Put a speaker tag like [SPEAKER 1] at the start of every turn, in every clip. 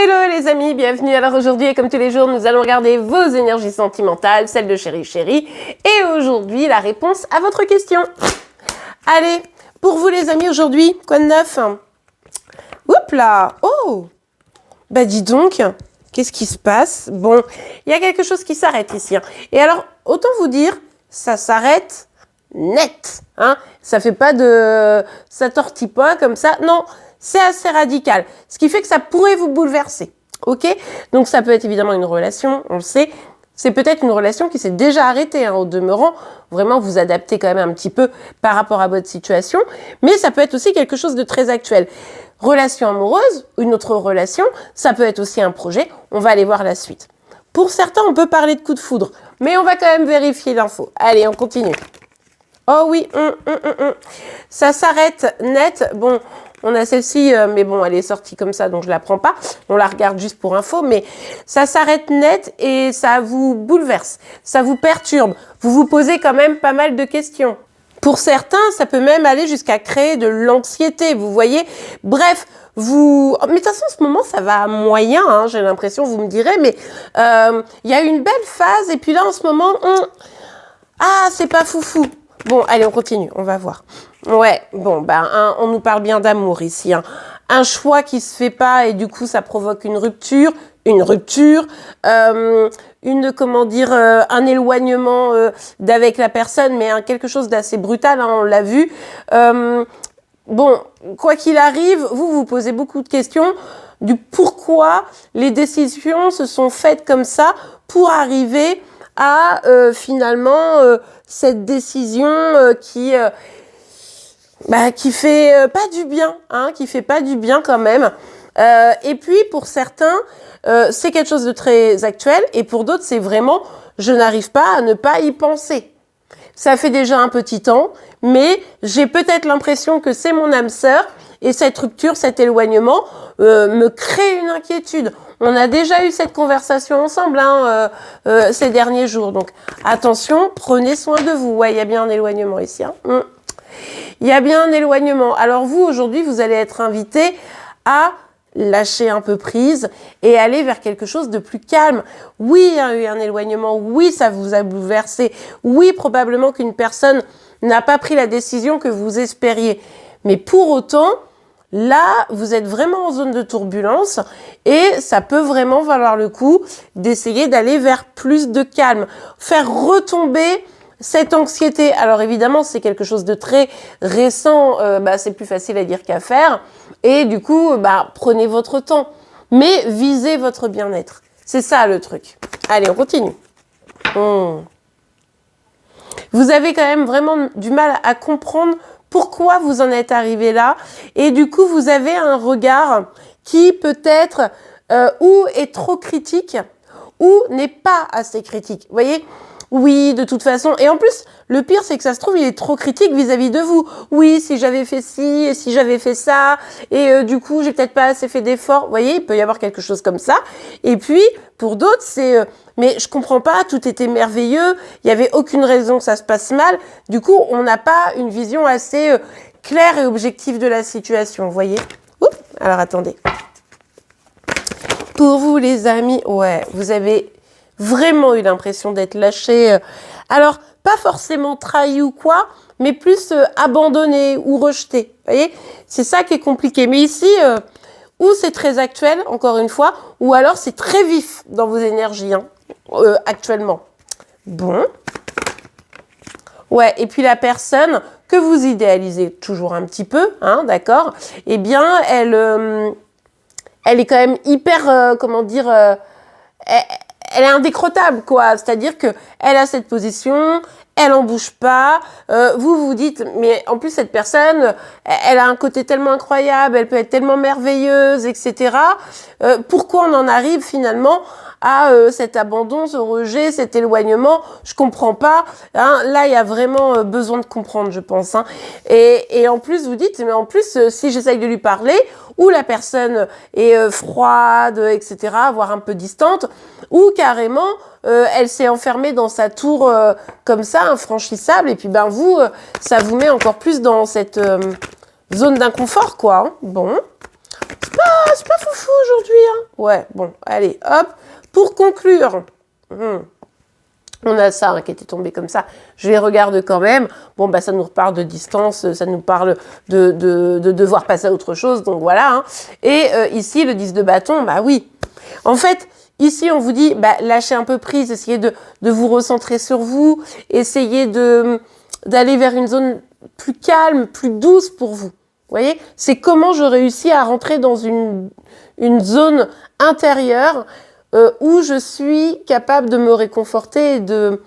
[SPEAKER 1] Hello les amis, bienvenue. Alors aujourd'hui, comme tous les jours, nous allons regarder vos énergies sentimentales, celles de Chéri Chéri. Et aujourd'hui, la réponse à votre question. Allez, pour vous les amis, aujourd'hui, quoi de neuf? Oups là. Oh, bah dis donc, qu'est-ce qui se passe? Bon, il y a quelque chose qui s'arrête ici. Et alors, autant vous dire, ça s'arrête net. Hein, ça fait pas de... ça tortille pas comme ça. Non, c'est assez radical. Ce qui fait que ça pourrait vous bouleverser. Ok? Donc ça peut être évidemment une relation, on le sait. C'est peut-être une relation qui s'est déjà arrêtée, hein, au demeurant. Vraiment, vous adaptez quand même un petit peu par rapport à votre situation. Mais ça peut être aussi quelque chose de très actuel. Relation amoureuse, une autre relation, ça peut être aussi un projet. On va aller voir la suite. Pour certains, on peut parler de coup de foudre. Mais on va quand même vérifier l'info. Allez, on continue. Oh oui, ça s'arrête net. Bon, on a celle-ci, mais bon, elle est sortie comme ça, donc je la prends pas. On la regarde juste pour info, mais ça s'arrête net et ça vous bouleverse, ça vous perturbe. Vous vous posez quand même pas mal de questions. Pour certains, ça peut même aller jusqu'à créer de l'anxiété, vous voyez. Bref, vous... Mais de toute façon, en ce moment, ça va moyen, hein, j'ai l'impression, vous me direz, mais il y a une belle phase, et puis là, en ce moment, ah, c'est pas foufou. Bon, allez, on continue, on va voir. Ouais, bon, ben, on nous parle bien d'amour ici. Hein. Un choix qui se fait pas et du coup, ça provoque une rupture, comment dire, un éloignement d'avec la personne, mais quelque chose d'assez brutal, hein, on l'a vu. Bon, quoi qu'il arrive, vous posez beaucoup de questions du pourquoi les décisions se sont faites comme ça pour arriver à finalement cette décision qui fait pas du bien, hein, qui fait pas du bien quand même. Et puis pour certains, c'est quelque chose de très actuel, et pour d'autres, c'est vraiment je n'arrive pas à ne pas y penser. Ça fait déjà un petit temps, mais j'ai peut-être l'impression que c'est mon âme sœur, et cette rupture, cet éloignement me crée une inquiétude. On a déjà eu cette conversation ensemble hein, ces derniers jours. Donc attention, prenez soin de vous. Ouais, il y a bien un éloignement ici. Hein. Il y a bien un éloignement. Alors vous, aujourd'hui, vous allez être invité à lâcher un peu prise et aller vers quelque chose de plus calme. Oui, il y a eu un éloignement. Oui, ça vous a bouleversé. Oui, probablement qu'une personne n'a pas pris la décision que vous espériez. Mais pour autant, là, vous êtes vraiment en zone de turbulence et ça peut vraiment valoir le coup d'essayer d'aller vers plus de calme. Faire retomber cette anxiété. Alors évidemment, c'est quelque chose de très récent, c'est plus facile à dire qu'à faire. Et du coup, prenez votre temps. Mais visez votre bien-être. C'est ça le truc. Allez, on continue. Vous avez quand même vraiment du mal à comprendre pourquoi vous en êtes arrivé là. Et du coup, vous avez un regard qui peut-être ou est trop critique ou n'est pas assez critique. Vous voyez ? Oui, de toute façon. Et en plus, le pire, c'est que ça se trouve, il est trop critique vis-à-vis de vous. Oui, si j'avais fait ci, et si j'avais fait ça, et du coup, j'ai peut-être pas assez fait d'efforts. Vous voyez, il peut y avoir quelque chose comme ça. Et puis, pour d'autres, c'est mais je comprends pas, tout était merveilleux, il y avait aucune raison que ça se passe mal. Du coup, on n'a pas une vision assez claire et objective de la situation, vous voyez. Oups, alors attendez. Pour vous, les amis, ouais, vous avez vraiment eu l'impression d'être lâché. Alors, pas forcément trahi ou quoi, mais plus abandonné ou rejeté. Vous voyez, c'est ça qui est compliqué. Mais ici, ou c'est très actuel, encore une fois, ou alors c'est très vif dans vos énergies, hein, actuellement. Bon. Ouais, et puis la personne que vous idéalisez toujours un petit peu, hein, d'accord, eh bien, elle est quand même hyper, elle est indécrottable, quoi. C'est-à-dire que elle a cette position, elle en bouge pas. Vous dites, mais en plus cette personne, elle a un côté tellement incroyable, elle peut être tellement merveilleuse, etc. Pourquoi on en arrive finalement à cet abandon, ce rejet, cet éloignement? Je comprends pas. Hein. Là, il y a vraiment besoin de comprendre, je pense. Hein. Et en plus, vous dites, mais en plus, si j'essaye de lui parler, ou la personne est froide, etc., voire un peu distante, ou carrément, elle s'est enfermée dans sa tour comme ça, infranchissable, et puis vous, ça vous met encore plus dans cette zone d'inconfort, quoi. Hein. Bon. C'est pas foufou aujourd'hui, hein. Ouais, bon, allez, hop. Pour conclure, on a ça hein, qui était tombé comme ça. Je les regarde quand même. Bon, bah, ça nous reparle de distance, ça nous parle de devoir passer à autre chose. Donc voilà. Hein. Et ici, le 10 de bâton, bah oui. En fait, ici, on vous dit, bah, lâchez un peu prise, essayez de vous recentrer sur vous, essayez d'aller vers une zone plus calme, plus douce pour vous. Vous voyez, c'est comment je réussis à rentrer dans une zone intérieure où je suis capable de me réconforter et de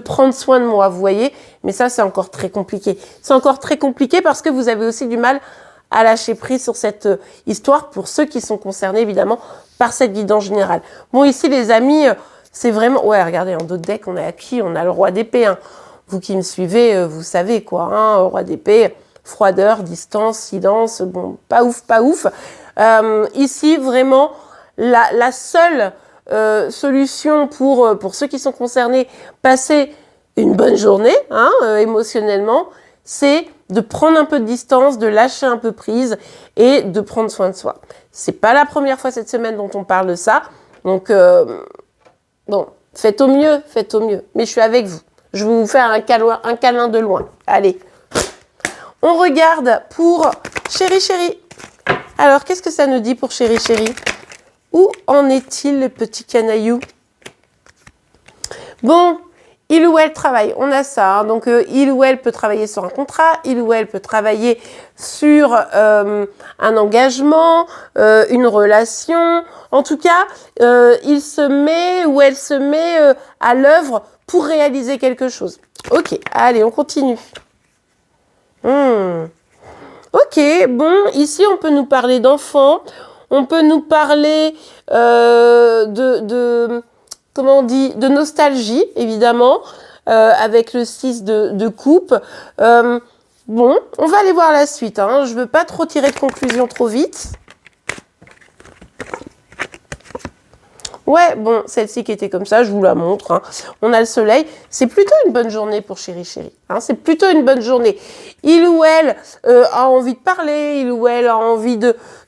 [SPEAKER 1] prendre soin de moi, vous voyez. Mais ça, c'est encore très compliqué. C'est encore très compliqué parce que vous avez aussi du mal à lâcher prise sur cette histoire pour ceux qui sont concernés, évidemment, par cette guidance générale. Bon, ici, les amis, c'est vraiment... Ouais, regardez, en dos de deck, on a qui? On a le roi d'épée. Hein. Vous qui me suivez, vous savez quoi. Hein, roi d'épée, froideur, distance, silence. Bon, pas ouf, pas ouf. Ici, vraiment, la seule solution pour ceux qui sont concernés, passer une bonne journée, hein, émotionnellement, c'est de prendre un peu de distance, de lâcher un peu prise et de prendre soin de soi. C'est pas la première fois cette semaine dont on parle de ça. Donc, bon, faites au mieux, faites au mieux. Mais je suis avec vous. Je vais vous faire un câlin de loin. Allez. On regarde pour Chéri Chéri. Alors, qu'est-ce que ça nous dit pour Chéri Chéri? Où en est-il, le petit canaillou? Bon, il ou elle travaille, on a ça. Hein, donc, il ou elle peut travailler sur un contrat, il ou elle peut travailler sur un engagement, une relation. En tout cas, il se met ou elle se met à l'œuvre pour réaliser quelque chose. Ok, allez, on continue. Ok, bon, ici, on peut nous parler d'enfants. On peut nous parler comment on dit, de nostalgie, évidemment, avec le 6 de coupe. Bon, on va aller voir la suite. Hein. Je ne veux pas trop tirer de conclusion trop vite. Ouais, bon, celle-ci qui était comme ça, je vous la montre. Hein. On a le soleil. C'est plutôt une bonne journée pour Chéri Chéri. Hein. C'est plutôt une bonne journée. Il ou elle a envie de parler, il ou elle a envie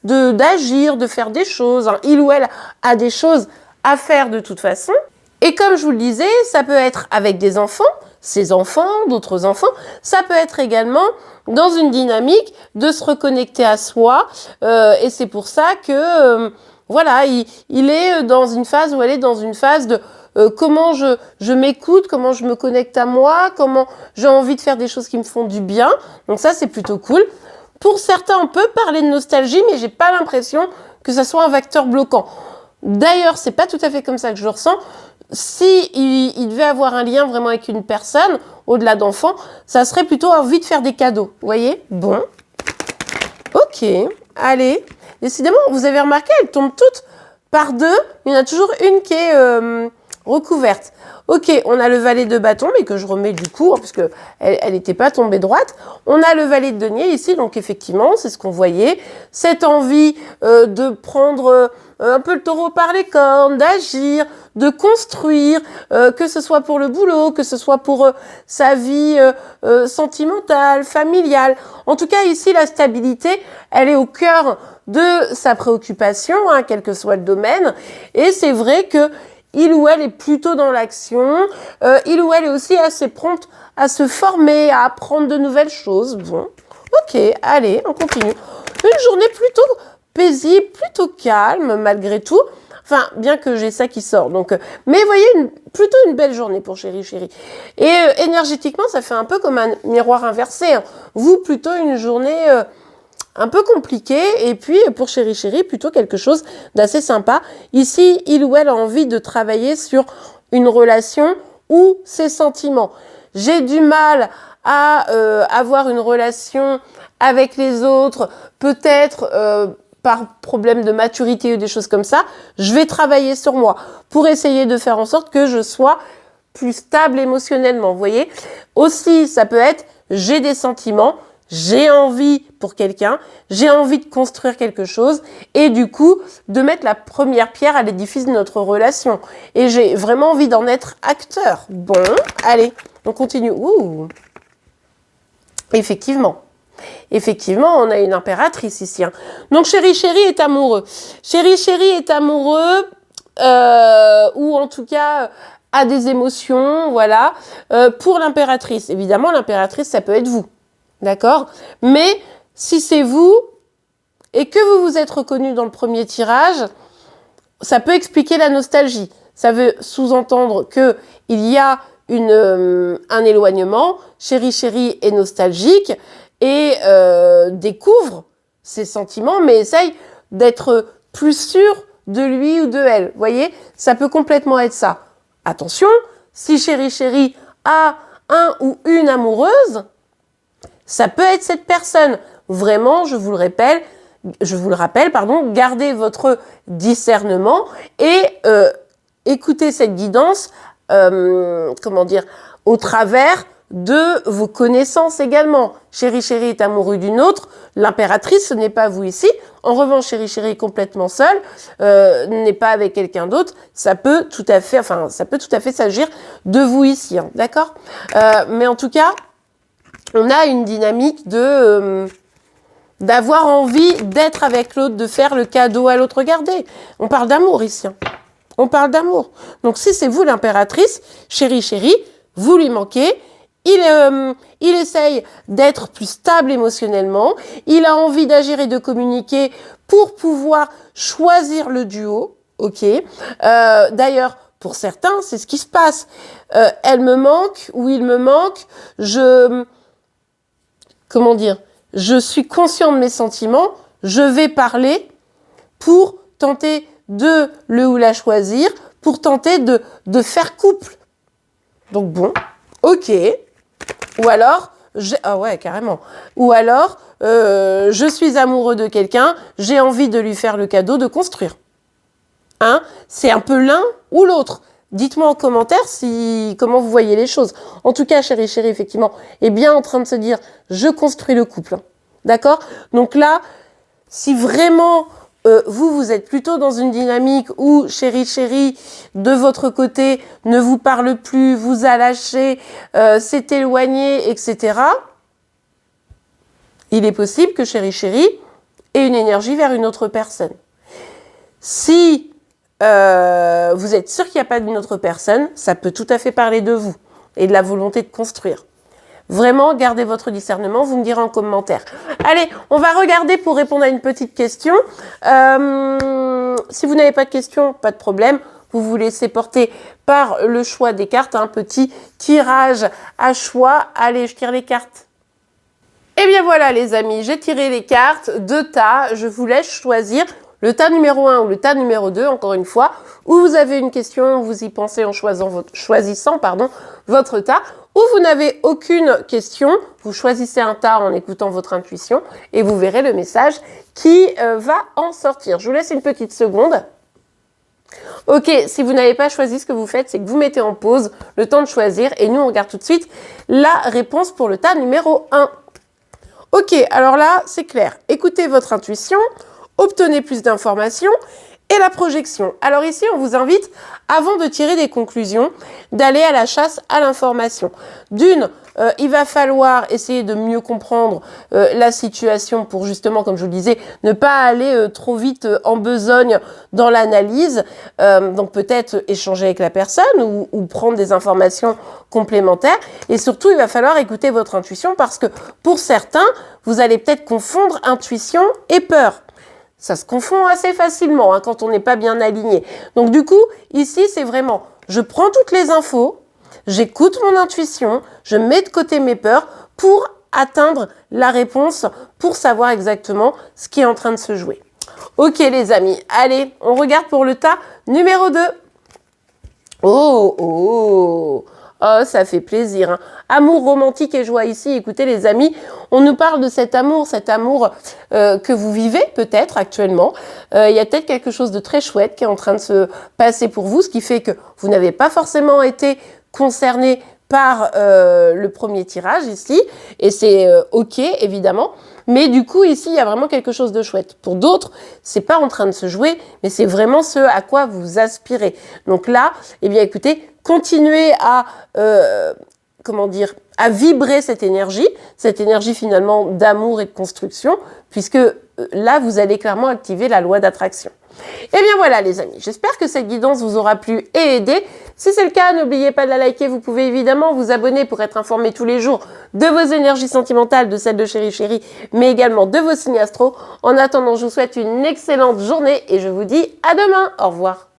[SPEAKER 1] d'agir, de faire des choses. Hein. Il ou elle a des choses à faire de toute façon. Et comme je vous le disais, ça peut être avec des enfants, ses enfants, d'autres enfants. Ça peut être également dans une dynamique de se reconnecter à soi. Et c'est pour ça que... voilà, il est dans une phase où elle est dans une phase de comment je m'écoute, comment je me connecte à moi, comment j'ai envie de faire des choses qui me font du bien. Donc ça, c'est plutôt cool. Pour certains, on peut parler de nostalgie, mais j'ai pas l'impression que ça soit un facteur bloquant. D'ailleurs, c'est pas tout à fait comme ça que je le ressens. Si il devait avoir un lien vraiment avec une personne, au-delà d'enfants, ça serait plutôt envie de faire des cadeaux. Vous voyez? Bon. Ok, allez. Décidément, vous avez remarqué, elles tombent toutes par deux. Il y en a toujours une qui est recouverte. Ok, on a le valet de bâton, mais que je remets du coup, parce qu'elle n'était pas tombée droite. On a le valet de denier ici, donc effectivement, c'est ce qu'on voyait. Cette envie de prendre un peu le taureau par les cornes, d'agir, de construire, que ce soit pour le boulot, que ce soit pour sa vie sentimentale, familiale. En tout cas, ici, la stabilité, elle est au cœur de sa préoccupation, hein, quel que soit le domaine. Et c'est vrai que il ou elle est plutôt dans l'action. Il ou elle est aussi assez prompte à se former, à apprendre de nouvelles choses. Bon, ok, allez, on continue. Une journée plutôt paisible, plutôt calme, malgré tout. Enfin, bien que j'ai ça qui sort. Donc, mais vous voyez, plutôt une belle journée pour Chéri Chéri. Et énergétiquement, ça fait un peu comme un miroir inversé. Hein. Vous, plutôt une journée... un peu compliqué, et puis pour Chéri Chéri, plutôt quelque chose d'assez sympa. Ici, il ou elle a envie de travailler sur une relation ou ses sentiments. J'ai du mal à avoir une relation avec les autres, peut-être par problème de maturité ou des choses comme ça. Je vais travailler sur moi pour essayer de faire en sorte que je sois plus stable émotionnellement, vous voyez. Aussi, ça peut être, j'ai des sentiments, j'ai envie pour quelqu'un, j'ai envie de construire quelque chose et du coup de mettre la première pierre à l'édifice de notre relation. Et j'ai vraiment envie d'en être acteur. Bon, allez, on continue. Ouh. Effectivement, Effectivement, on a une impératrice ici. Hein. Donc, chéri est amoureux. Chéri est amoureux, ou en tout cas a des émotions, voilà. Pour l'impératrice, évidemment, l'impératrice, ça peut être vous, d'accord? Mais si c'est vous et que vous vous êtes reconnu dans le premier tirage, ça peut expliquer la nostalgie. Ça veut sous-entendre que il y a un éloignement. Chéri est nostalgique et découvre ses sentiments, mais essaye d'être plus sûr de lui ou de elle. Vous voyez, ça peut complètement être ça. Attention, si chéri a un ou une amoureuse, ça peut être cette personne. Vraiment, je vous le rappelle, gardez votre discernement et écoutez cette guidance, au travers de vos connaissances également. Chéri est amoureux d'une autre, l'impératrice, ce n'est pas vous ici. En revanche, chéri est complètement seul, n'est pas avec quelqu'un d'autre, ça peut tout à fait s'agir de vous ici, hein, d'accord? Mais en tout cas, on a une dynamique d'avoir envie d'être avec l'autre, de faire le cadeau à l'autre. Regardez, on parle d'amour ici. Hein. On parle d'amour. Donc si c'est vous l'impératrice, chéri, vous lui manquez, il essaye d'être plus stable émotionnellement, il a envie d'agir et de communiquer pour pouvoir choisir le duo, ok. D'ailleurs, pour certains, c'est ce qui se passe. Elle me manque ou il me manque, je suis conscient de mes sentiments, je vais parler pour tenter de le ou la choisir, pour tenter de faire couple. Donc bon, ok. Ou alors, carrément. Ou alors, je suis amoureux de quelqu'un, j'ai envie de lui faire le cadeau de construire. Hein? C'est un peu l'un ou l'autre. Dites-moi en commentaire comment vous voyez les choses. En tout cas, chéri, effectivement, est bien en train de se dire, je construis le couple. D'accord? Donc là, si vraiment vous êtes plutôt dans une dynamique où chéri, de votre côté, ne vous parle plus, vous a lâché, s'est éloigné, etc., il est possible que chéri ait une énergie vers une autre personne. Si vous êtes sûr qu'il n'y a pas d'une autre personne, ça peut tout à fait parler de vous et de la volonté de construire. Vraiment, gardez votre discernement, vous me direz en commentaire. Allez, on va regarder pour répondre à une petite question. Si vous n'avez pas de question, pas de problème. Vous vous laissez porter par le choix des cartes. Un petit tirage à choix. Allez, je tire les cartes. Et bien voilà les amis, j'ai tiré les cartes, 2 tas. Je vous laisse choisir le tas numéro 1 ou le tas numéro 2, encore une fois, où vous avez une question, vous y pensez en choisissant votre tas. Ou vous n'avez aucune question, vous choisissez un tas en écoutant votre intuition et vous verrez le message qui va en sortir. Je vous laisse une petite seconde. Ok, si vous n'avez pas choisi, ce que vous faites, c'est que vous mettez en pause le temps de choisir et nous, on regarde tout de suite la réponse pour le tas numéro 1. Ok, alors là, c'est clair. Écoutez votre intuition, obtenez plus d'informations. Et la projection. Alors ici, on vous invite, avant de tirer des conclusions, d'aller à la chasse à l'information. D'une, il va falloir essayer de mieux comprendre la situation pour justement, comme je vous le disais, ne pas aller trop vite en besogne dans l'analyse. Donc peut-être échanger avec la personne ou prendre des informations complémentaires. Et surtout, il va falloir écouter votre intuition parce que pour certains, vous allez peut-être confondre intuition et peur. Ça se confond assez facilement hein, quand on n'est pas bien aligné. Donc du coup, ici, c'est vraiment, je prends toutes les infos, j'écoute mon intuition, je mets de côté mes peurs pour atteindre la réponse, pour savoir exactement ce qui est en train de se jouer. Ok les amis, allez, on regarde pour le tas numéro 2. Oh, ça fait plaisir. Hein. Amour romantique et joie ici. Écoutez les amis, on nous parle de cet amour que vous vivez peut-être actuellement. Il y a peut-être quelque chose de très chouette qui est en train de se passer pour vous, ce qui fait que vous n'avez pas forcément été concerné par le premier tirage ici. Et c'est ok, évidemment. Mais du coup, ici, il y a vraiment quelque chose de chouette. Pour d'autres, c'est pas en train de se jouer, mais c'est vraiment ce à quoi vous aspirez. Donc là, eh bien, écoutez, continuez à comment dire, à vibrer cette énergie finalement d'amour et de construction, puisque là, vous allez clairement activer la loi d'attraction. Et bien voilà les amis, j'espère que cette guidance vous aura plu et aidé. Si c'est le cas, n'oubliez pas de la liker, vous pouvez évidemment vous abonner pour être informé tous les jours de vos énergies sentimentales, de celles de Chérie Chérie, mais également de vos signes astro. En attendant, je vous souhaite une excellente journée et je vous dis à demain. Au revoir.